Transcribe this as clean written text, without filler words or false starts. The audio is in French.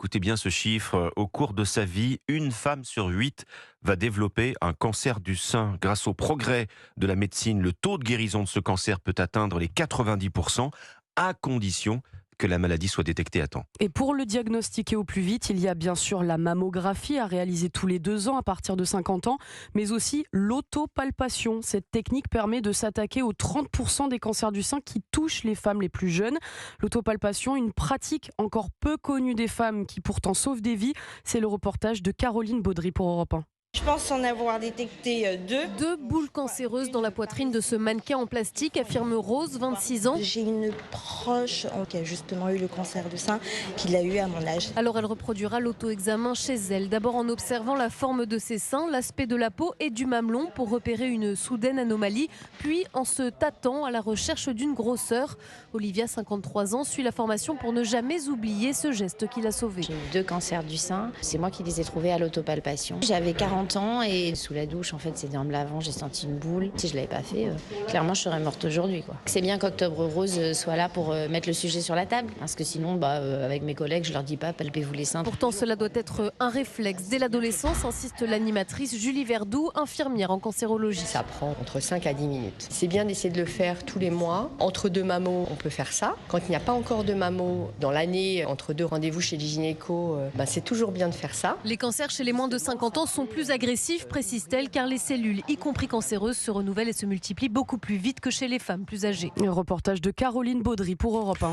Écoutez bien ce chiffre. Au cours de sa vie, une femme sur 8 va développer un cancer du sein. Grâce au progrès de la médecine, le taux de guérison de ce cancer peut atteindre les 90%, à condition que la maladie soit détectée à temps. Et pour le diagnostiquer au plus vite, il y a bien sûr la mammographie à réaliser tous les 2 ans à partir de 50 ans, mais aussi l'autopalpation. Cette technique permet de s'attaquer aux 30% des cancers du sein qui touchent les femmes les plus jeunes. L'autopalpation, une pratique encore peu connue des femmes qui pourtant sauve des vies. C'est le reportage de Caroline Baudry pour Europe 1. Je pense en avoir détecté deux. Deux boules cancéreuses dans la poitrine de ce mannequin en plastique, affirme Rose, 26 ans. J'ai une proche qui a justement eu le cancer du sein, qui l'a eu à mon âge. Alors elle reproduira l'auto-examen chez elle, d'abord en observant la forme de ses seins, l'aspect de la peau et du mamelon pour repérer une soudaine anomalie, puis en se tâtant à la recherche d'une grosseur. Olivia, 53 ans, suit la formation pour ne jamais oublier ce geste qui l'a sauvée. J'ai eu 2 cancers du sein, c'est moi qui les ai trouvés à l'autopalpation. J'avais 40 ans et sous la douche, en fait, c'était en me lavant, j'ai senti une boule. Si je ne l'avais pas fait, clairement, je serais morte aujourd'hui, quoi. C'est bien qu'Octobre Rose soit là pour mettre le sujet sur la table, parce que sinon, avec mes collègues, je leur dis pas, palpez-vous les seins. Pourtant, cela doit être un réflexe. Dès l'adolescence, insiste l'animatrice Julie Verdoux, infirmière en cancérologie. Ça prend entre 5 à 10 minutes. C'est bien d'essayer de le faire tous les mois. Entre 2 mammos, on peut faire ça. Quand il n'y a pas encore de mammos dans l'année, entre 2 rendez-vous chez les gynécos, c'est toujours bien de faire ça. Les cancers chez les moins de 50 ans sont plus agressifs, précise-t-elle, car les cellules, y compris cancéreuses, se renouvellent et se multiplient beaucoup plus vite que chez les femmes plus âgées. Un reportage de Caroline Baudry pour Europe 1.